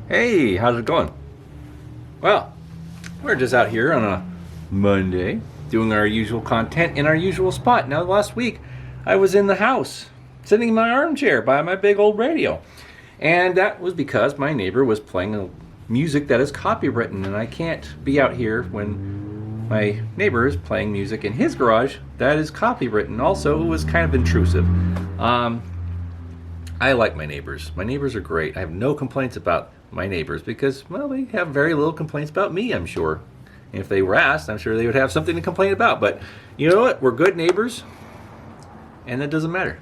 Hey, how's it going? Well, we're just out here on a Monday doing our usual content in our usual spot. Now, last week I was in the house sitting in my armchair by my big old radio. And that was because my neighbor was playing music that is copywritten, and I can't be out here when my neighbor is playing music in his garage that is copywritten. Also, it was kind of intrusive. Um, I like my neighbors. My neighbors are great. I have no complaints about my neighbors because, well, they have very little complaints about me, I'm sure. And if they were asked, I'm sure they would have something to complain about. But you know what? We're good neighbors, and that doesn't matter.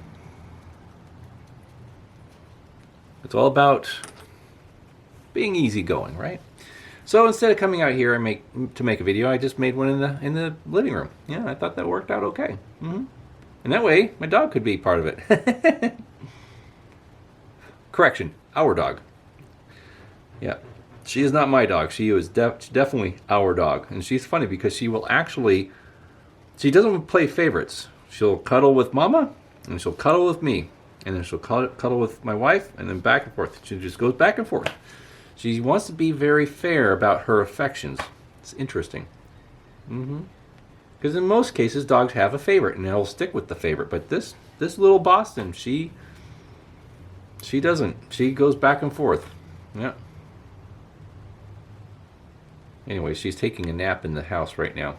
It's all about being easygoing, right? So instead of coming out here to make a video, I just made one in the living room. Yeah, I thought that worked out okay. And that way, my dog could be part of it. Correction, our dog. Yeah, she is not my dog. She is definitely our dog. And she's funny because she doesn't play favorites. She'll cuddle with mama, and she'll cuddle with me. And then she'll cuddle with my wife, and then back and forth. She just goes back and forth. She wants to be very fair about her affections. It's interesting. Because in most cases, dogs have a favorite, and they'll stick with the favorite. But this little Boston, she doesn't. She goes back and forth. Yeah. Anyway, she's taking a nap in the house right now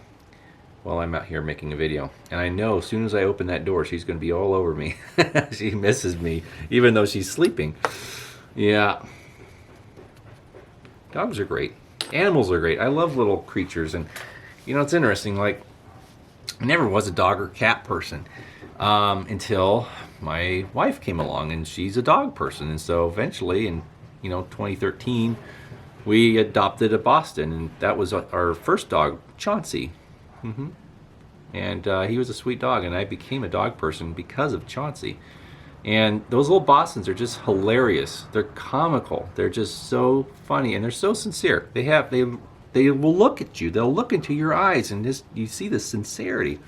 while I'm out here making a video. And I know as soon as I open that door, she's going to be all over me. She misses me, even though she's sleeping. Yeah. Dogs are great. Animals are great. I love little creatures. And, you know, it's interesting. Like, I never was a dog or cat person until my wife came along, and she's a dog person. And so eventually in 2013 we adopted a Boston, and that was our first dog, Chauncey. And he was a sweet dog, and I became a dog person because of Chauncey. And those little Bostons are just hilarious. They're comical. They're just so funny, and they're so sincere. They will look at you. They'll look into your eyes, and you see the sincerity.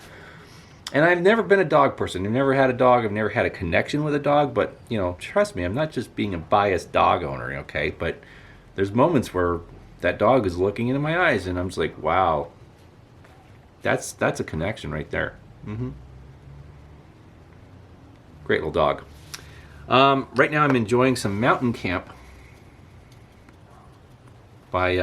And I've never been a dog person. I've never had a dog. I've never had a connection with a dog. But, trust me, I'm not just being a biased dog owner, okay? But there's moments where that dog is looking into my eyes, and I'm just like, wow, that's a connection right there. Great little dog. Right now I'm enjoying some mountain camp by,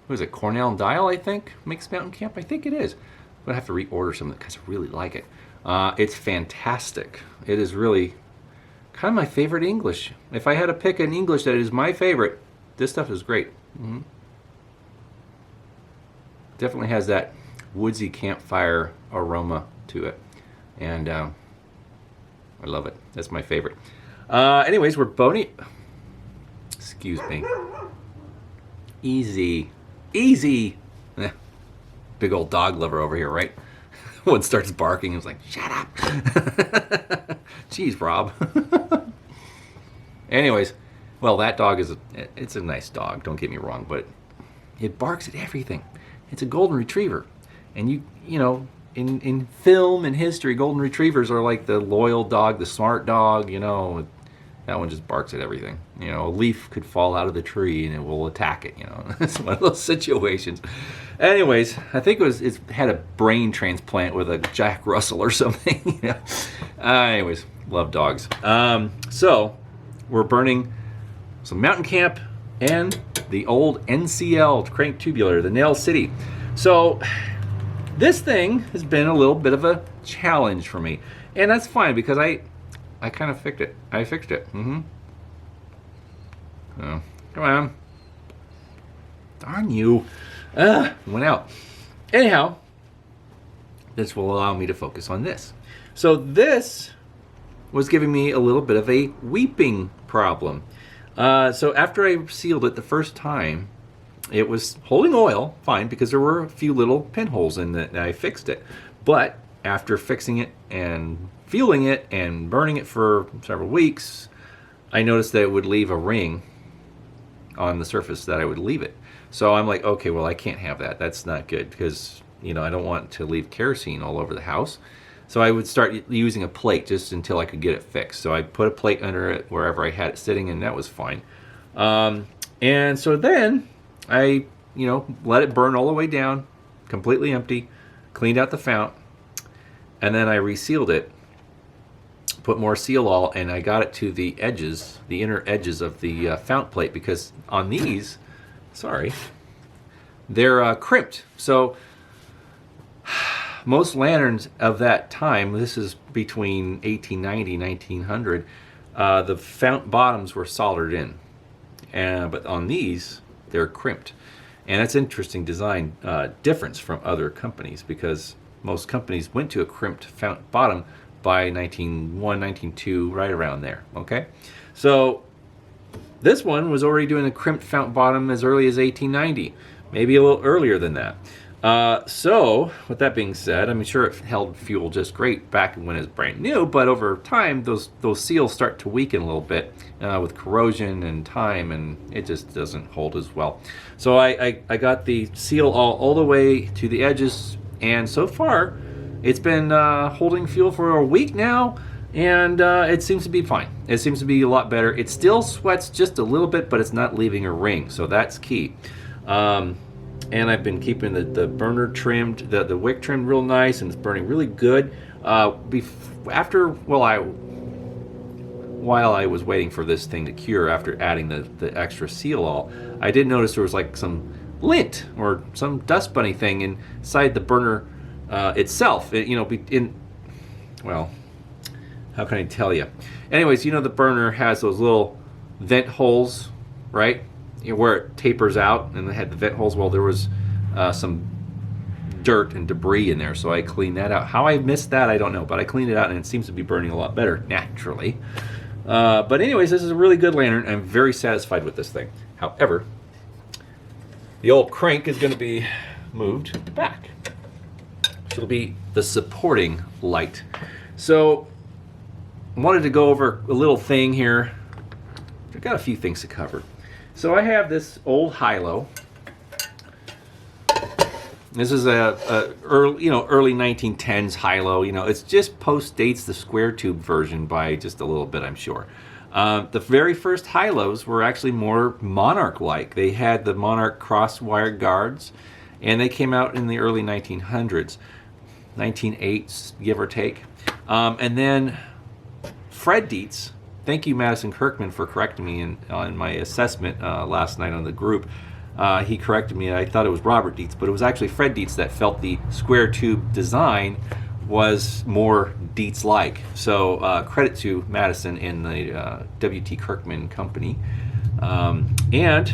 who is it, Cornell and Dial, I think, makes mountain camp. I think it is. I'm going to have to reorder some of it because I really like it. It's fantastic. It is really kind of my favorite English. If I had to pick an English that is my favorite, this stuff is great. Definitely has that woodsy campfire aroma to it. And I love it. That's my favorite. Anyways, we're boning. Excuse me. Easy. Eh, big old dog lover over here, right? One starts barking and it's like, shut up. Jeez, Rob. Anyways, well, that dog it's a nice dog, don't get me wrong, but it barks at everything. It's a golden retriever. And in film and history, golden retrievers are like the loyal dog, the smart dog, that one just barks at everything. A leaf could fall out of the tree and it will attack it, It's one of those situations. Anyways, I think it's had a brain transplant with a Jack Russell or something. Anyways, love dogs. So we're burning some mountain camp and the old NCL Crank Tubular, the Nail City. So this thing has been a little bit of a challenge for me, and that's fine because I kind of fixed it. I fixed it. Oh, come on. Darn you. Went out. Anyhow, this will allow me to focus on this. So this was giving me a little bit of a weeping problem. So after I sealed it the first time, it was holding oil, fine, because there were a few little pinholes in it, and I fixed it. But after fixing it and fueling it and burning it for several weeks, I noticed that it would leave a ring on the surface that I would leave it. So I'm like, okay, well, I can't have that. That's not good because, I don't want to leave kerosene all over the house. So I would start using a plate just until I could get it fixed. So I put a plate under it wherever I had it sitting, and that was fine. And so then I, let it burn all the way down, completely empty, cleaned out the fount, and then I resealed it, put more seal all, and I got it to the edges, the inner edges of the fount plate, because on these, they're crimped. So most lanterns of that time, this is between 1890 1900, the fount bottoms were soldered in, but on these they're crimped, and that's interesting design difference from other companies, because most companies went to a crimped fount bottom by 1901 1902, right around there. Okay, so this one was already doing a crimped fount bottom as early as 1890, maybe a little earlier than that. So with that being said, I'm sure it held fuel just great back when it was brand new, but over time those seals start to weaken a little bit with corrosion and time, and it just doesn't hold as well. So I got the seal all the way to the edges, and so far it's been holding fuel for a week now, and it seems to be fine. It seems to be a lot better. It still sweats just a little bit, but it's not leaving a ring, so that's key. And I've been keeping the burner trimmed, the wick trimmed real nice, and it's burning really good. While I was waiting for this thing to cure, after adding the extra seal all, I did notice there was like some lint or some dust bunny thing inside the burner itself. Well, how can I tell you? Anyways, the burner has those little vent holes, right? Where it tapers out, and it had the vent holes. Well, there was some dirt and debris in there, so I cleaned that out. How I missed that, I don't know, but I cleaned it out, and it seems to be burning a lot better naturally. But anyways, this is a really good lantern. I'm very satisfied with this thing. However, the old crank is going to be moved back. So it'll be the supporting light. So I wanted to go over a little thing here. I've got a few things to cover. So I have this old high-low. This is a early 1910s high-low. It's just post-dates the square tube version by just a little bit, I'm sure. The very first high-lows were actually more Monarch-like. They had the Monarch cross-wire guards, and they came out in the early 1900s, 1908, give or take. And then Fred Dietz. Thank you, Madison Kirkman, for correcting me on my assessment last night on the group. He corrected me. I thought it was Robert Dietz, but it was actually Fred Dietz that felt the square tube design was more Dietz-like. So credit to Madison and the W.T. Kirkman company. And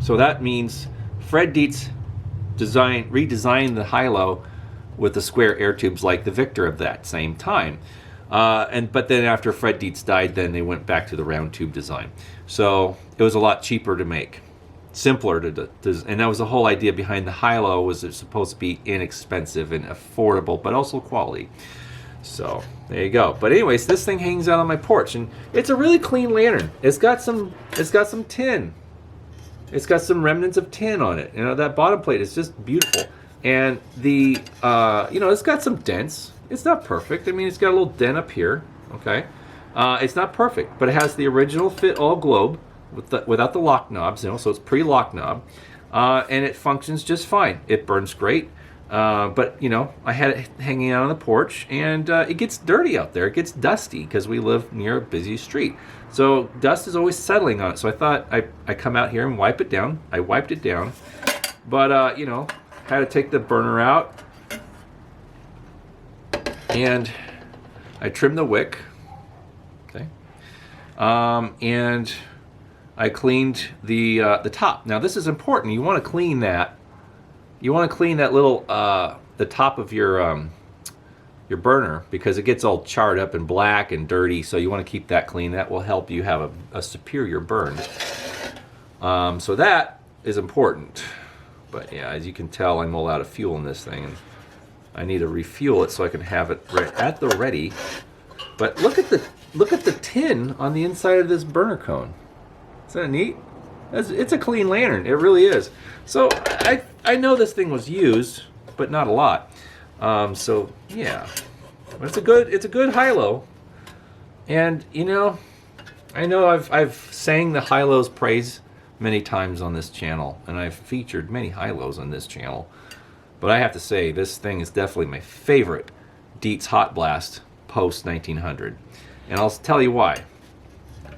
so that means Fred Dietz redesigned the high-low with the square air tubes like the Victor of that same time. But then after Fred Dietz died, then they went back to the round tube design. So it was a lot cheaper to make, simpler and that was the whole idea behind the high-low, was it's supposed to be inexpensive and affordable, but also quality. So there you go. But anyways, this thing hangs out on my porch, and it's a really clean lantern. It's got some tin. It's got some remnants of tin on it. That bottom plate is just beautiful, and it's got some dents. It's not perfect. I mean, it's got a little dent up here, okay? It's not perfect, but it has the original fit all globe without the lock knobs, so it's pre-lock knob, and it functions just fine. It burns great, but I had it hanging out on the porch, and it gets dirty out there. It gets dusty because we live near a busy street, so dust is always settling on it. So I thought I come out here and wipe it down. I wiped it down, but had to take the burner out. And I trimmed the wick, okay, and I cleaned the top. Now this is important. You want to clean that. You want to clean that little the top of your burner, because it gets all charred up and black and dirty. So you want to keep that clean. That will help you have a superior burn. So that is important. But yeah, as you can tell, I'm all out of fuel in this thing. And I need to refuel it so I can have it at the ready. But look at the tin on the inside of this burner cone. Isn't that neat? It's a clean lantern. It really is. So I know this thing was used, but not a lot. So yeah, but it's a good high-low, and you know, I know I've sang the high-low's praise many times on this channel, and I've featured many high-lows on this channel, but I have to say this thing is definitely my favorite Dietz Hot Blast post 1900, and I'll tell you why.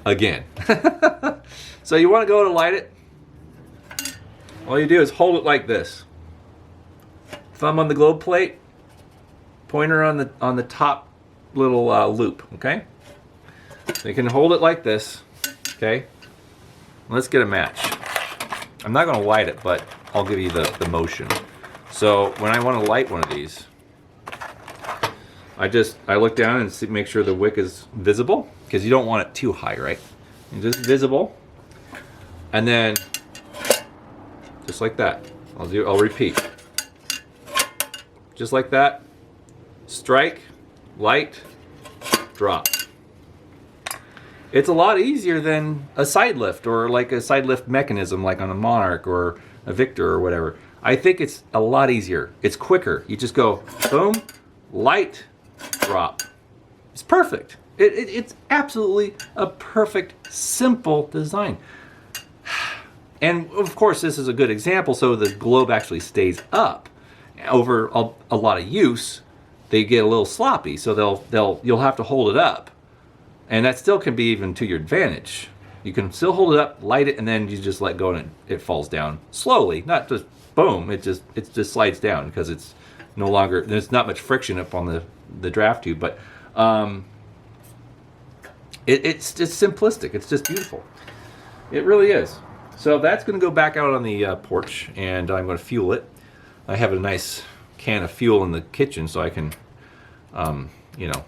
Again, so you want to go to light it. All you do is hold it like this. Thumb on the globe plate, pointer on the top little loop, okay? So you can hold it like this, okay? Let's get a match. I'm not going to light it, but I'll give you the motion. So when I want to light one of these, I look down and make sure the wick is visible, because you don't want it too high, right? It's just visible, and then just like that. I'll repeat. Just like that. Strike, light, drop. It's a lot easier than a side lift, or like a side lift mechanism like on a Monarch or a Victor or whatever. I think it's a lot easier. It's quicker. You just go boom, light, drop. It's perfect. It's absolutely a perfect, simple design. And of course, this is a good example, so the globe actually stays up. Over a lot of use, they get a little sloppy, so you'll have to hold it up, and that still can be even to your advantage. You can still hold it up, light it, and then you just let go, and it falls down slowly, not just boom. It just slides down because it's no longer, there's not much friction up on the draft tube, but it's just simplistic. It's just beautiful. It really is. So that's going to go back out on the porch, and I'm going to fuel it. I have a nice can of fuel in the kitchen, so I can, you know,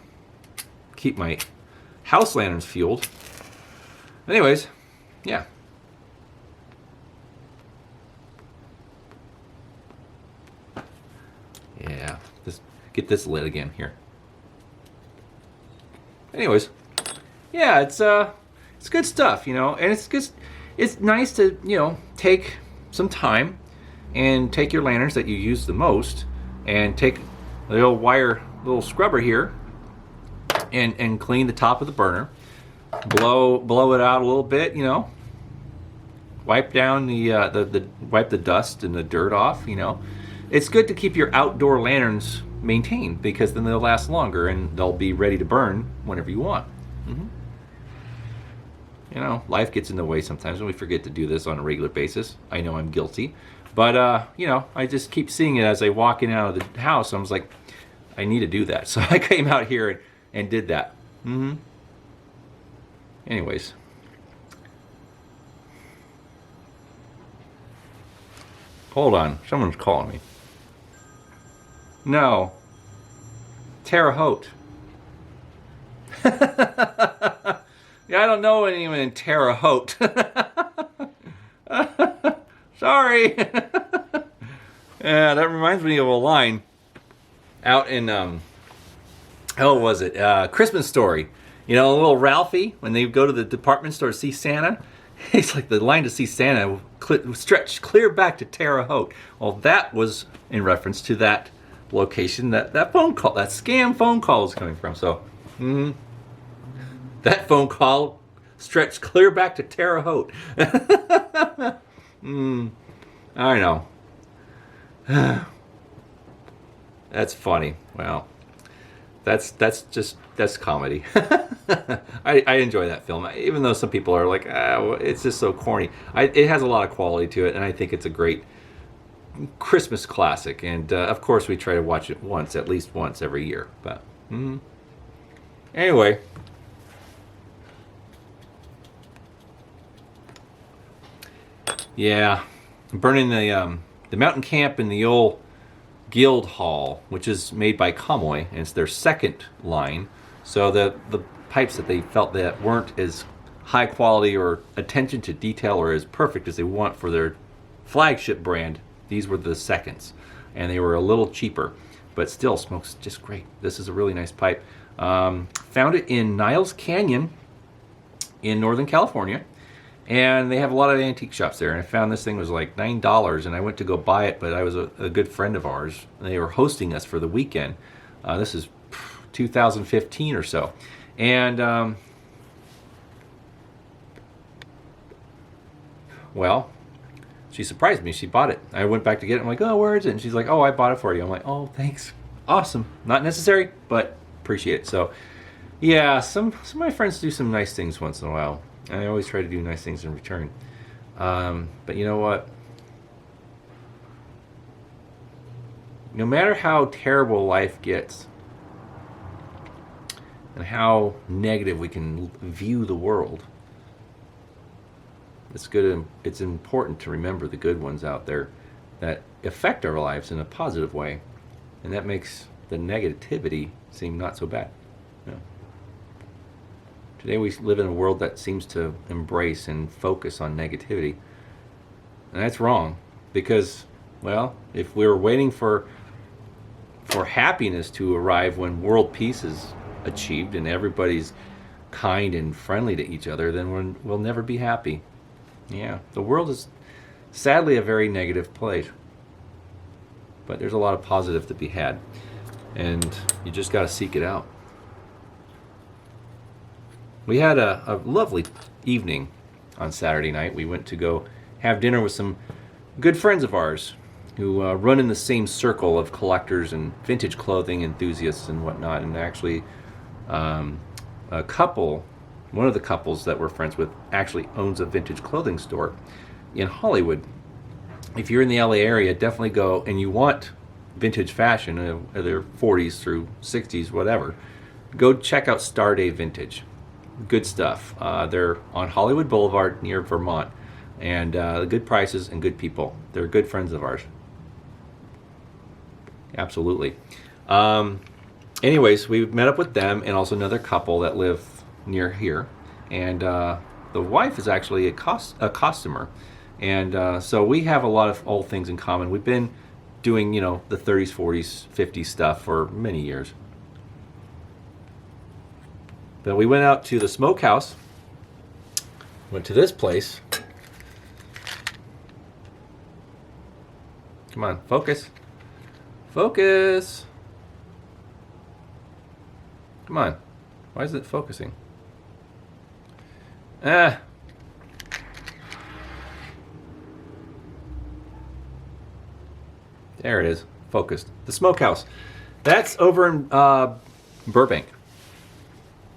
keep my house lanterns fueled. Anyways, yeah. Yeah, just get this lit again here. Anyways, yeah, it's good stuff, you know, and it's nice to, you know, take some time and take your lanterns that you use the most and take a little scrubber here and clean the top of the burner, blow it out a little bit, you know, wipe down wipe the dust and the dirt off, you know. It's good to keep your outdoor lanterns maintained, because then they'll last longer and they'll be ready to burn whenever you want. Mm-hmm. You know, life gets in the way sometimes, and we forget to do this on a regular basis. I know I'm guilty. But, you know, I just keep seeing it as I walk in and out of the house. I was like, I need to do that. So I came out here and did that. Mm-hmm. Anyways. Hold on. Someone's calling me. No. Terre Haute. Yeah, I don't know anyone in Terre Haute. Sorry. Yeah, that reminds me of a line out in, how was it? Christmas Story. You know, little Ralphie, when they go to the department store to see Santa, he's like, the line to see Santa stretched clear back to Terre Haute. Well, that was in reference to that location that phone call, that scam phone call was coming from. So, that phone call stretched clear back to Terre Haute. I know. That's funny. Well, that's comedy. I enjoy that film, even though some people are like, well, it's just so corny. It has a lot of quality to it, and I think it's a great Christmas classic. And of course, we try to watch it at least once every year. But anyway. Yeah, I'm burning the mountain camp in the old Guild Hall, which is made by Comoy, and it's their second line. So the pipes that they felt that weren't as high quality or attention to detail or as perfect as they want for their flagship brand, these were the seconds, and they were a little cheaper, but still smokes just great. This is a really nice pipe. Found it in Niles Canyon in Northern California. And they have a lot of antique shops there. And I found this thing was like $9, and I went to go buy it, but I was a good friend of ours. They were hosting us for the weekend. This is 2015 or so. And, well, she surprised me. She bought it. I went back to get it. I'm like, oh, where is it? And she's like, oh, I bought it for you. I'm like, oh, thanks. Awesome. Not necessary, but appreciate it. So, yeah, some of my friends do some nice things once in a while. And I always try to do nice things in return. But you know what? No matter how terrible life gets and how negative we can view the world, it's important to remember the good ones out there that affect our lives in a positive way. And that makes the negativity seem not so bad. You know? Today we live in a world that seems to embrace and focus on negativity. And that's wrong, because, well, if we were waiting for happiness to arrive when world peace is achieved and everybody's kind and friendly to each other, then we'll never be happy. Yeah, the world is sadly a very negative place. But there's a lot of positive to be had. And you just got to seek it out. We had a lovely evening on Saturday night. We went to go have dinner with some good friends of ours who run in the same circle of collectors and vintage clothing enthusiasts and whatnot. And actually, one of the couples that we're friends with actually owns a vintage clothing store in Hollywood. If you're in the LA area, definitely go, and you want vintage fashion, they're 40s through 60s, whatever, go check out Star Day Vintage. Good stuff. They're on Hollywood Boulevard near Vermont, and good prices and good people. They're good friends of ours. Absolutely. Anyways, we met up with them and also another couple that live near here, and the wife is actually a customer, and so we have a lot of old things in common. We've been doing, the 30s, 40s, 50s stuff for many years. But we went out to the smokehouse, went to this place. Come on, focus. Focus. Come on. Why is it focusing? There it is. Focused. The smokehouse. That's over in Burbank.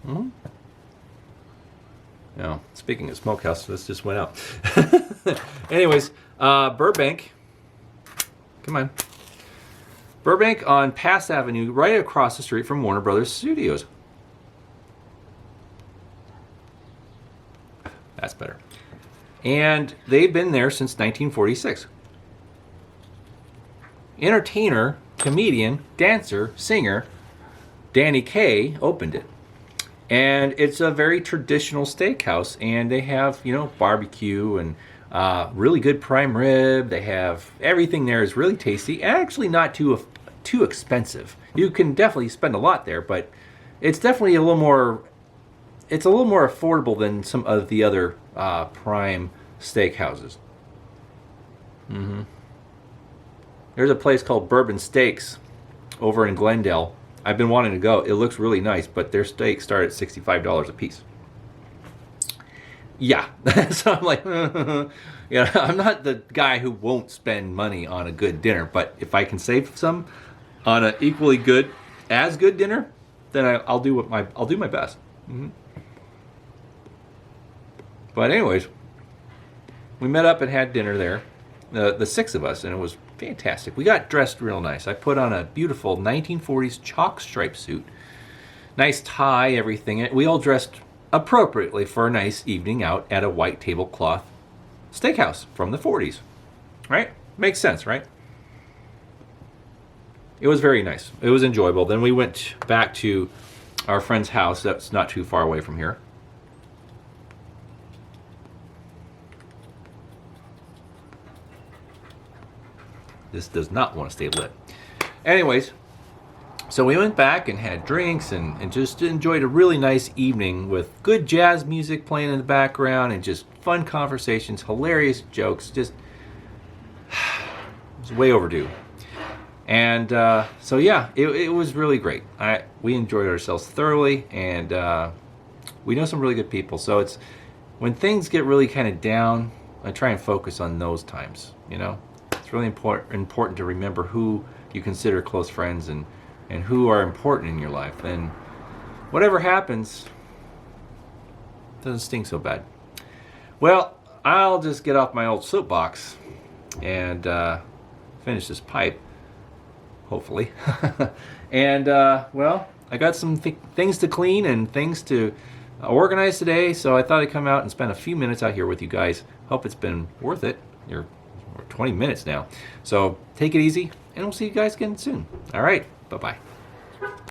Mm-hmm. Now, speaking of smokehouse, this just went out. Anyways, Burbank. Come on. Burbank on Pass Avenue, right across the street from Warner Brothers Studios. That's better. And they've been there since 1946. Entertainer, comedian, dancer, singer, Danny Kaye opened it. And it's a very traditional steakhouse, and they have, barbecue and really good prime rib. They have everything there is really tasty, and actually not too expensive. You can definitely spend a lot there, but it's definitely a little more affordable than some of the other prime steakhouses. Mm-hmm. There's a place called Bourbon Steaks over in Glendale. I've been wanting to go. It looks really nice, but their steaks start at $65 a piece. Yeah. So I'm like, I'm not the guy who won't spend money on a good dinner, but if I can save some on an equally good dinner, then I'll do my best. Mm-hmm. But anyways, we met up and had dinner there, the six of us, and it was fantastic. We got dressed real nice. I put on a beautiful 1940s chalk stripe suit, nice tie, everything. We all dressed appropriately for a nice evening out at a white tablecloth steakhouse from the 40s. Right? Makes sense, right? It was very nice. It was enjoyable. Then we went back to our friend's house that's not too far away from here. This does not want to stay lit. Anyways, So we went back and had drinks and just enjoyed a really nice evening with good jazz music playing in the background and just fun conversations, hilarious jokes. Just it was way overdue. And so yeah, it was really great. We enjoyed ourselves thoroughly, and we know some really good people. So it's when things get really kind of down, I try and focus on those times. It's really important to remember who you consider close friends and who are important in your life. And whatever happens, it doesn't sting so bad. Well, I'll just get off my old soapbox and finish this pipe, hopefully. And, well, I got some things to clean and things to organize today, so I thought I'd come out and spend a few minutes out here with you guys. Hope it's been worth it. We're 20 minutes now. So take it easy, and we'll see you guys again soon. All right. Bye-bye.